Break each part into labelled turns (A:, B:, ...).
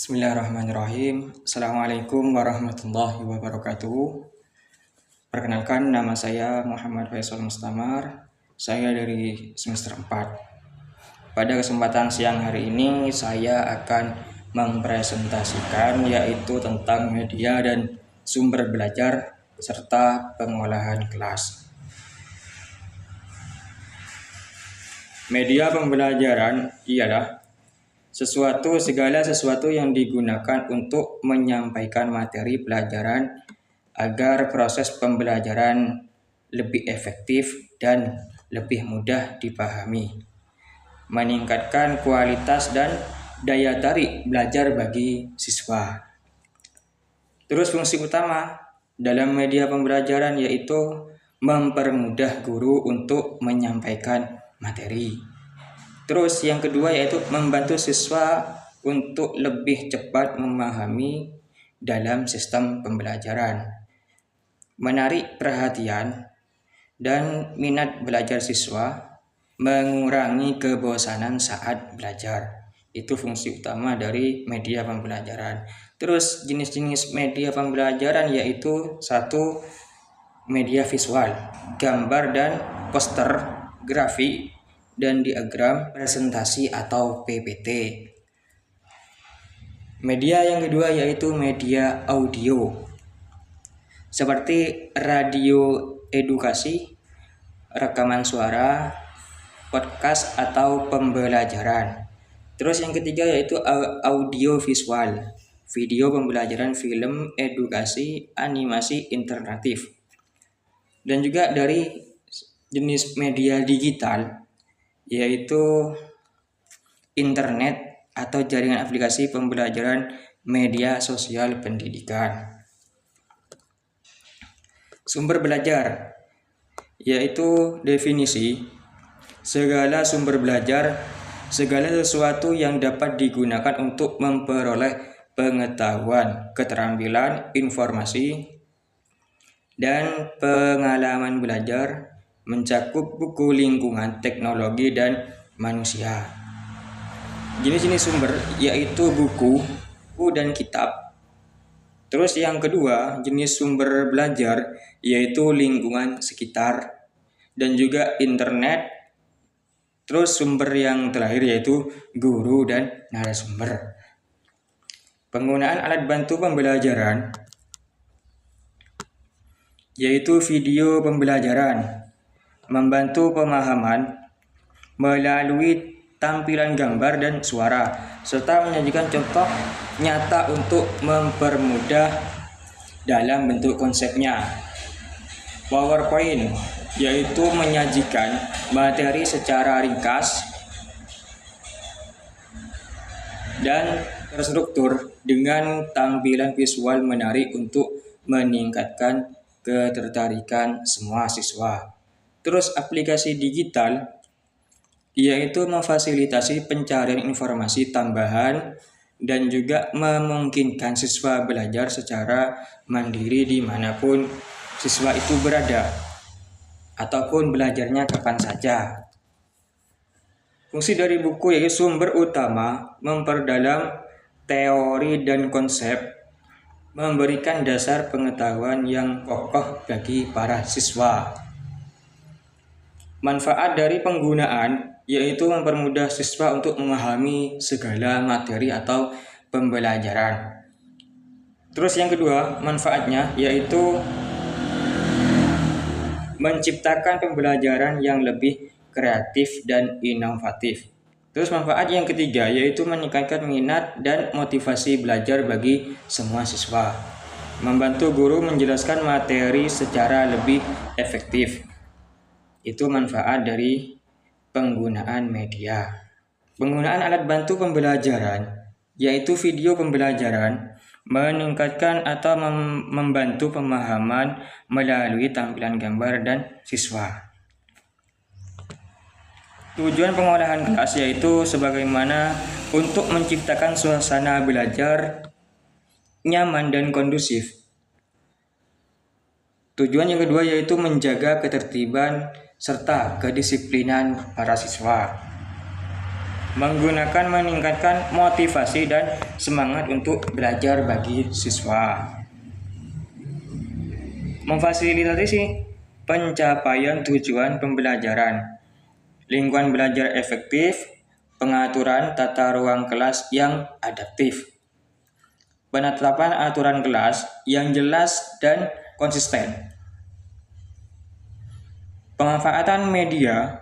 A: Bismillahirrahmanirrahim. Assalamualaikum warahmatullahi wabarakatuh. Perkenalkan, nama saya Muhammad Faisal Mustamar. Saya dari semester 4. Pada kesempatan siang hari ini saya akan mempresentasikan yaitu tentang media dan sumber belajar serta pengolahan kelas. Media pembelajaran ialah segala sesuatu yang digunakan untuk menyampaikan materi pelajaran agar proses pembelajaran lebih efektif dan lebih mudah dipahami, meningkatkan kualitas dan daya tarik belajar bagi siswa. Terus fungsi utama dalam media pembelajaran yaitu mempermudah guru untuk menyampaikan materi. Terus yang kedua yaitu membantu siswa untuk lebih cepat memahami dalam sistem pembelajaran, menarik perhatian dan minat belajar siswa, mengurangi kebosanan saat belajar. Itu fungsi utama dari media pembelajaran. Terus jenis-jenis media pembelajaran yaitu satu, media visual, gambar dan poster, grafik dan diagram, presentasi atau PPT. Media yang kedua yaitu media audio, seperti radio edukasi, rekaman suara, podcast atau pembelajaran. Terus yang ketiga yaitu audio visual, video pembelajaran, film, edukasi, animasi interaktif. Dan juga dari jenis media digital yaitu internet atau jaringan aplikasi pembelajaran media sosial pendidikan. Sumber belajar yaitu definisi segala sumber belajar, segala sesuatu yang dapat digunakan untuk memperoleh pengetahuan, keterampilan, informasi, dan pengalaman belajar, mencakup buku, lingkungan, teknologi, dan manusia. Jenis-jenis sumber yaitu buku dan kitab. Terus yang kedua, jenis sumber belajar yaitu lingkungan sekitar dan juga internet. Terus sumber yang terakhir yaitu guru dan narasumber. Penggunaan alat bantu pembelajaran yaitu video pembelajaran, membantu pemahaman melalui tampilan gambar dan suara, serta menyajikan contoh nyata untuk mempermudah dalam bentuk konsepnya. PowerPoint yaitu menyajikan materi secara ringkas dan terstruktur dengan tampilan visual menarik untuk meningkatkan ketertarikan semua siswa. Terus aplikasi digital yaitu memfasilitasi pencarian informasi tambahan dan juga memungkinkan siswa belajar secara mandiri dimanapun siswa itu berada ataupun belajarnya kapan saja. Fungsi dari buku yaitu sumber utama, memperdalam teori dan konsep, memberikan dasar pengetahuan yang kokoh bagi para siswa. Manfaat dari penggunaan yaitu mempermudah siswa untuk memahami segala materi atau pembelajaran. Terus yang kedua, manfaatnya yaitu menciptakan pembelajaran yang lebih kreatif dan inovatif. Terus manfaat yang ketiga yaitu meningkatkan minat dan motivasi belajar bagi semua siswa, membantu guru menjelaskan materi secara lebih efektif. Itu manfaat dari penggunaan media. Penggunaan alat bantu pembelajaran yaitu video pembelajaran, meningkatkan atau membantu pemahaman melalui tampilan gambar dan siswa. Tujuan pengolahan kelas yaitu sebagaimana untuk menciptakan suasana belajar nyaman dan kondusif. Tujuan yang kedua yaitu menjaga ketertiban serta kedisiplinan para siswa. meningkatkan motivasi dan semangat untuk belajar bagi siswa. Memfasilitasi pencapaian tujuan pembelajaran, lingkungan belajar efektif, pengaturan tata ruang kelas yang adaptif, penetapan aturan kelas yang jelas dan konsisten, pemanfaatan media,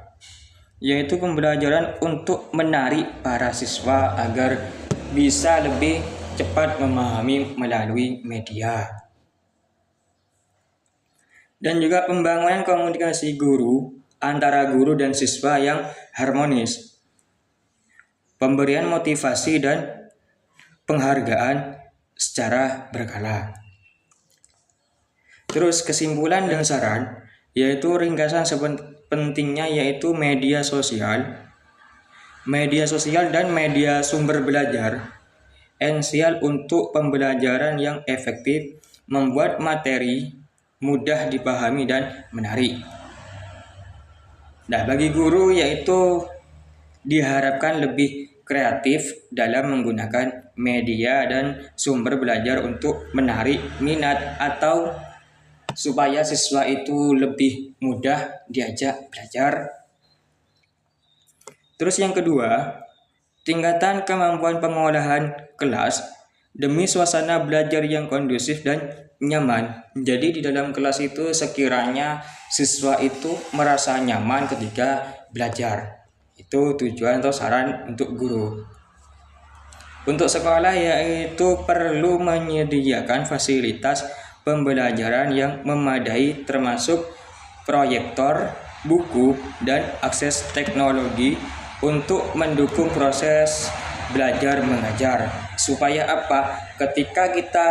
A: yaitu pembelajaran untuk menarik para siswa agar bisa lebih cepat memahami melalui media. Dan juga pembangunan komunikasi guru antara guru dan siswa yang harmonis, pemberian motivasi dan penghargaan secara berkala. Terus kesimpulan dan saran, yaitu ringkasan pentingnya yaitu media sosial dan media sumber belajar esensial untuk pembelajaran yang efektif, membuat materi mudah dipahami dan menarik. Nah, bagi guru yaitu diharapkan lebih kreatif dalam menggunakan media dan sumber belajar untuk menarik minat atau supaya siswa itu lebih mudah diajak belajar. Terus yang kedua, tingkatan kemampuan pengolahan kelas demi suasana belajar yang kondusif dan nyaman. Jadi di dalam kelas itu sekiranya siswa itu merasa nyaman ketika belajar. Itu tujuan atau saran untuk guru. Untuk sekolah yaitu perlu menyediakan fasilitas pembelajaran yang memadai termasuk proyektor, buku, dan akses teknologi untuk mendukung proses belajar mengajar. Supaya apa? Ketika kita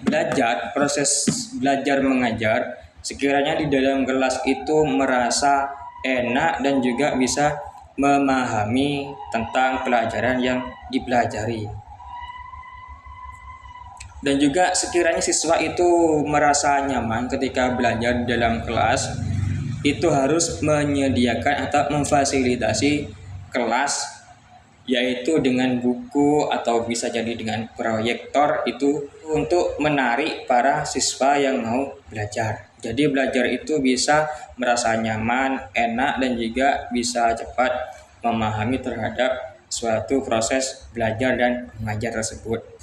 A: belajar, proses belajar mengajar, sekiranya di dalam kelas itu merasa enak dan juga bisa memahami tentang pelajaran yang dipelajari. Dan juga sekiranya siswa itu merasa nyaman ketika belajar di dalam kelas, itu harus menyediakan atau memfasilitasi kelas yaitu dengan buku atau bisa jadi dengan proyektor itu untuk menarik para siswa yang mau belajar. Jadi belajar itu bisa merasa nyaman, enak, dan juga bisa cepat memahami terhadap suatu proses belajar dan mengajar tersebut.